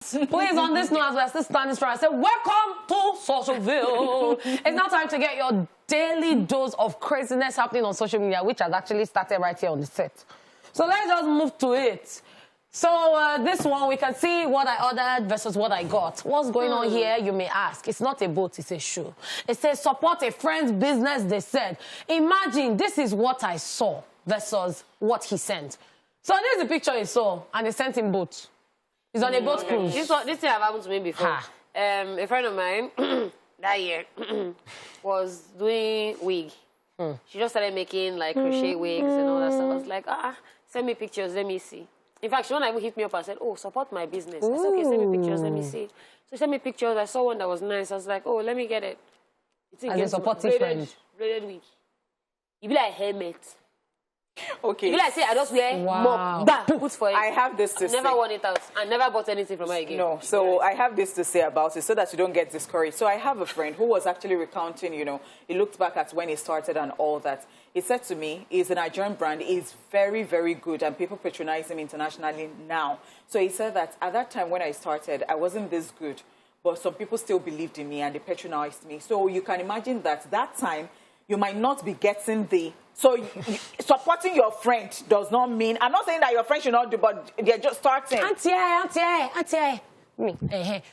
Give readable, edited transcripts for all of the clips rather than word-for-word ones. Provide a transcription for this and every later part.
Please, on this note, as we're still standing strong, I said, welcome to Socialville. It's now time to get your daily dose of craziness happening on social media, which has actually started right here on the set. So let's just move to it. So this one, we can see what I ordered versus what I got. What's going on here, you may ask. It's not a boat, it's a shoe. It says, support a friend's business, they said. Imagine, this is what I saw versus what he sent. So this is the picture he saw, and he sent him boat. He's on a boat cruise. This thing have happened to me before. A friend of mine, that year, was doing wig. She just started making, like, crochet wigs and all that stuff. I was like, send me pictures, let me see. In fact, she one even hit me up and said, oh, support my business. I said, okay, send me pictures, let me see. So she sent me pictures. I saw one that was nice. I was like, oh, let me get it. As a supportive friend. Braided wig. You be like helmet. Okay. You be like, say, I just wear mop, put for it. I have this to say. Never worn it out. I never bought anything from her again. No, so I have this to say about it so that you don't get discouraged. So I have a friend who was actually recounting, you know, he looked back at when he started and all that. He said to me, he's a Nigerian brand, he's very, very good, and people patronize him internationally now. So he said that at that time when I started, I wasn't this good, but some people still believed in me and they patronized me. So you can imagine that time, you might not be getting the... So supporting your friend does not mean... I'm not saying that your friend should not do, but they're just starting. Auntie.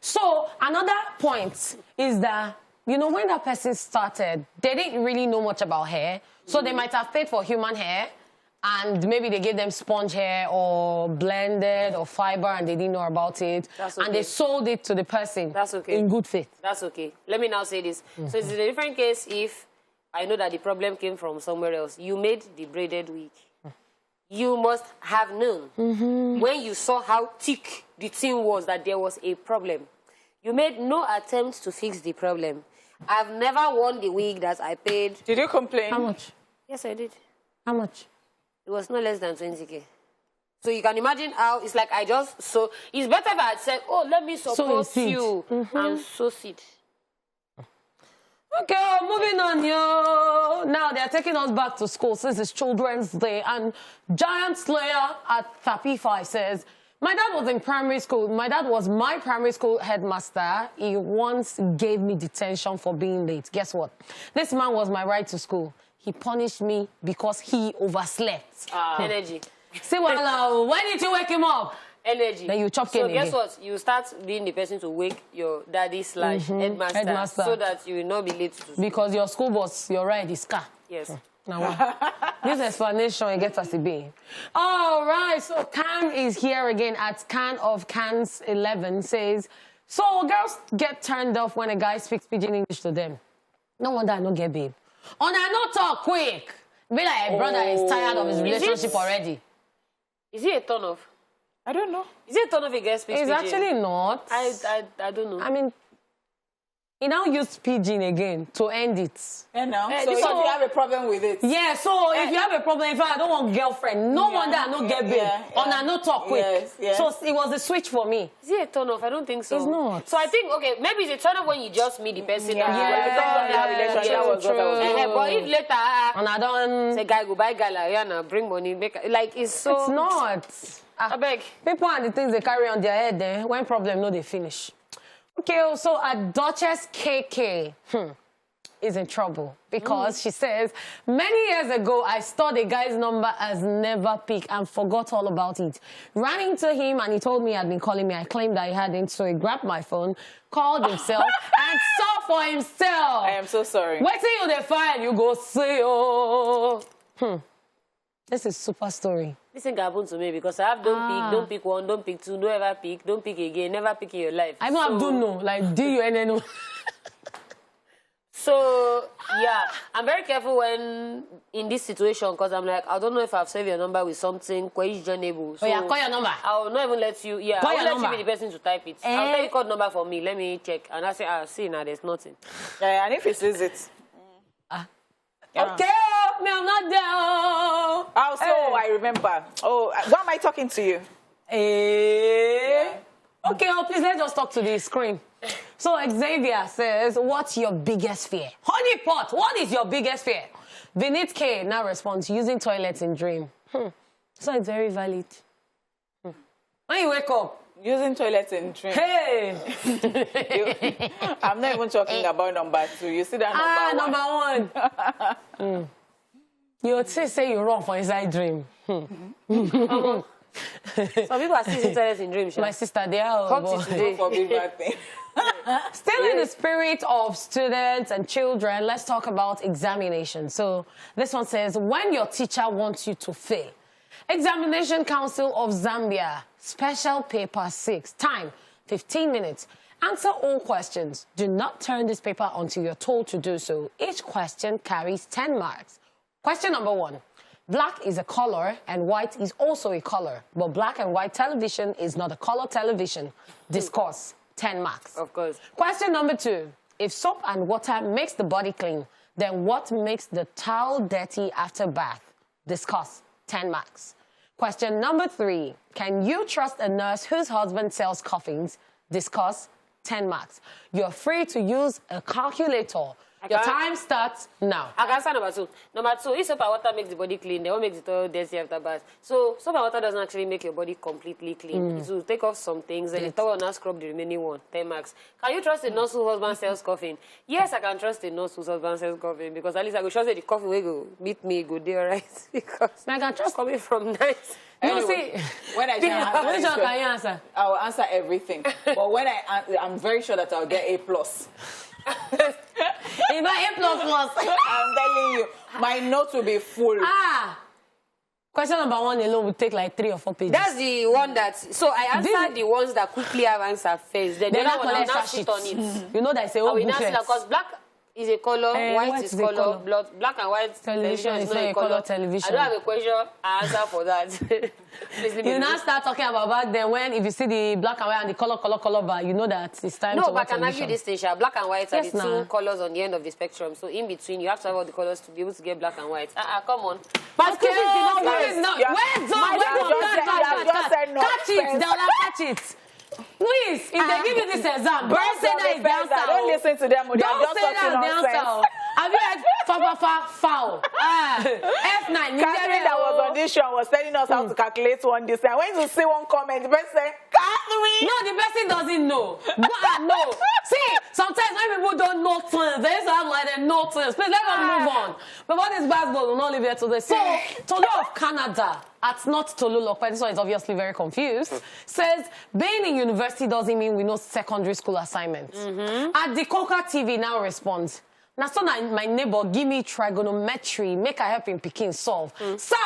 So another point is that, you know, when that person started, they didn't really know much about hair. So they might have paid for human hair, and maybe they gave them sponge hair or blended or fiber, and they didn't know about it. That's okay. And they sold it to the person. That's okay. In good faith. That's okay. Let me now say this. So it's a different case if I know that the problem came from somewhere else. You made the braided wig. You must have known when you saw how thick the thing was that there was a problem. You made no attempt to fix the problem. I've never worn the wig that I paid. Did you complain? How much? Yes, I did. How much? It was no less than 20K. So you can imagine how it's like I just... So it's better if I had said, oh, let me support you and sow seed. Okay, moving on, yo. Now they're taking us back to school since it's Children's Day, and Giant Slayer at Tapifi says, my dad was in primary school. My dad was my primary school headmaster. He once gave me detention for being late. Guess what? This man was my ride to school. He punished me because he overslept. Energy. See, well, why did you wake him up? Energy. Then you chop cane again. Guess what? You start being the person to wake your daddy / headmaster so that you will not be late to school. Because your school bus, your ride is car. Yes. Now, this explanation, it gets us a B. All right, so Can is here again at Can of Cans 11 says, so girls get turned off when a guy speaks pidgin English to them. No wonder I don't get babe. On I not talk quick. Be like a brother is tired of his relationship already. Is he a turn off? I don't know. Is it a turn off a guy speaks pidgin? It's actually not. I don't know. I mean, he now used pidgin again to end it. Yeah, no. So if you have a problem with it. Yeah, so if you have a problem, if I don't want girlfriend, no wonder I don't get babe. On I not talk quick. So it was a switch for me. Is it a turn off? I don't think so. It's not. So I think, okay, maybe it's a turn off when you just meet the person. But if later, and I don't say, guy, go buy gala, bring money, make like it's so. It's not. I beg. People and the things they carry on their head, then when problem, no, they finish. Okay, so a Duchess KK is in trouble because she says, many years ago, I stored a guy's number as never pick and forgot all about it. Ran into him and he told me he had been calling me. I claimed that he hadn't, so he grabbed my phone, called himself, and saw for himself. I am so sorry. Wait till you define, you go say, oh. This is super story. This thing happened to me because I have don't pick one, don't pick two, don't ever pick, don't pick again, never pick in your life. I don't have don't know, like D-U-N-N-O. So, yeah, I'm very careful when in this situation because I'm like, I don't know if I've saved your number with something questionable. So oh, yeah, call your number. I'll not even let you, call I'll let you be the person to type it. I'll tell you code number for me, let me check. And I say, see, now there's nothing. Yeah, and if he says it. Okay, me, I'm not there. Oh, so I remember. Oh, why am I talking to you? Okay, please, let's just talk to the screen. So Xavier says, what's your biggest fear? Honeypot, what is your biggest fear? Vinit K now responds, using toilets in dream. So it's very valid. When you wake up, Using toilets in train. Hey! I'm not even talking about number 2. You see that number 1? You say you run for inside dream. Some people are still using toilets in dreams. My sister, they are. Come to today. forbid bad thing. Still in the spirit of students and children, let's talk about examination. So this one says, when your teacher wants you to fail. Examination Council of Zambia, special paper 6, time 15 minutes. Answer all questions. Do not turn this paper until you're told to do so. Each question carries 10 marks. Question number 1. Black is a color and white is also a color, but black and white television is not a color television. Discuss. 10 marks. Of course. Question number 2. If soap and water makes the body clean, then what makes the towel dirty after bath? Discuss. 10 marks. Question number 3. Can you trust a nurse whose husband sells coffins? Discuss. 10 marks. You're free to use a calculator. Your time starts now. I can answer number 2. Number 2, if soap and water makes the body clean, they won't make the toilet dirty after bath. So soap and water doesn't actually make your body completely clean. It will take off some things, and the towel will not scrub the remaining one. 10 marks. Can you trust a nurse whose husband sells coffin? Yes, I can trust a nurse whose husband sells coffin, because at least I go trust that the coffin will go meet me, go there, right? Because I can trust coming from nice. Anyway, when I Which one can you answer? I will answer everything. But when I'm very sure that I'll get A+. If I A++. I'm telling you, my notes will be full. Question number 1 alone will take like 3 or 4 pages. That's the one that. So I answered the ones that quickly have answer first. Then the They're other not one I'll collect now sheets. sit on it. You know that it's a whole booklet. Because black is a color, white is a color, color. black and white television is not a color television. I don't have a question answer for that. Please leave me You now alone. start talking about back then when if you see the black and white and the color bar, you know that it's time to No, but I watch can argue television. this thing, Sha. Black and white are Yes, the nah. two colors on the end of the spectrum. So in between, you have to have all the colors to be able to get black and white. Come on. But This is not this nice. is not. Yeah. Wait, My dad just said no catch it, offense. they'll catch it. Please, if they give you this exam, don't say that it's the answer. Don't listen to them. Don't say that's the answer. Have you heard foul? F9. Catherine that was on this show was telling us how to calculate one this time. When you see one comment, the person say, Catherine! No, the person doesn't know. No. See, sometimes when people don't know things, they used to have like they know things. Please, let us move on. But what is basketball will not leave here today. So, Tolu of Canada, at not Tolu Lokpe, this one is obviously very confused, says, being in university doesn't mean we know secondary school assignments. At the Coca TV now responds, now so my neighbor give me trigonometry, make I help him Pekin solve. Sir,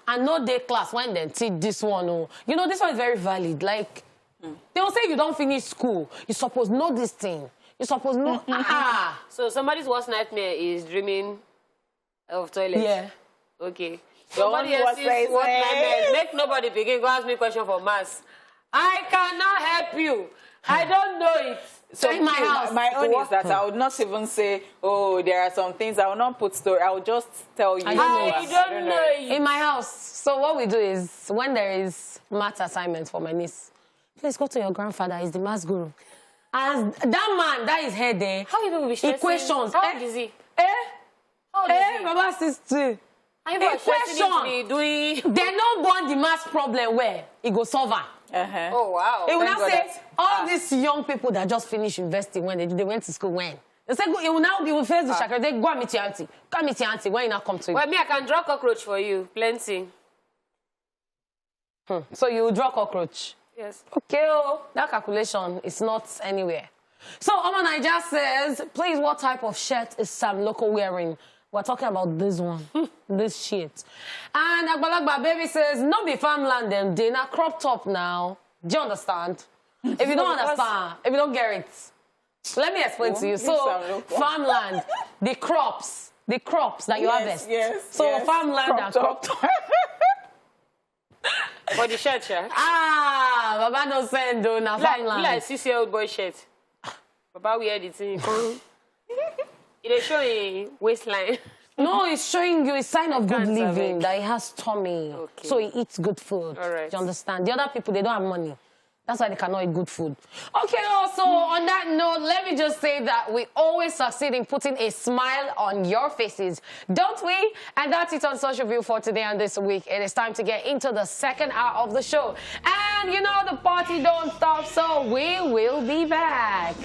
I know they class when they teach this one. Oh. You know, this one is very valid. Like, they will say you don't finish school. You supposed know this thing. You supposed know. So somebody's worst nightmare is dreaming of toilets. Yeah. Okay. Don't Somebody what else's they worst say. nightmare. Make nobody begin go ask me a question for maths. I cannot help you. I don't know it. So in my house. my own is that I would not even say, oh, there are some things. I will not put story. I will just tell you. I don't know it. In my house. So what we do is, when there is math assignments for my niece, please go to your grandfather. He's the math guru. As that man, that is head there. How you will be stressing? Equations. How old is he? How old is he? Baba 60. How you are stressing him to be doing? They don't born the math problem where he go solve am. Oh, wow. He will Thank now God say, that- all these young people that just finished university when they went to school when? They say, he will now be with face the shakra. They go and meet your auntie. Go and meet your auntie when you now come to him. Well, me, I can draw cockroach for you. Plenty. So you draw cockroach. Yes. Okay, that calculation is not anywhere. So Oma Naija says, please, what type of shirt is Sam Loco wearing? We're talking about this one, this shit. And Agbalagba Baby says, no be farmland, them they not crop top now. Do you understand? If you don't understand, if you don't get it, let me explain to you. So farmland, the crops that you harvest. Yes. So yes. farmland and crop top. For the shirt, yeah? Baba no send though, na farmland. Like 6-year-old boy shirt. Baba wear the thing. It is showing waistline. No, it's showing you a sign of good can't living, have it. that he has tummy. Okay. So he eats good food. All right. Do you understand? The other people, they don't have money. That's why they cannot eat good food. Okay, also, on that note, let me just say that we always succeed in putting a smile on your faces, don't we? And that's it on Social View for today and this week. It is time to get into the second hour of the show. And And you know the party don't stop, so we will be back.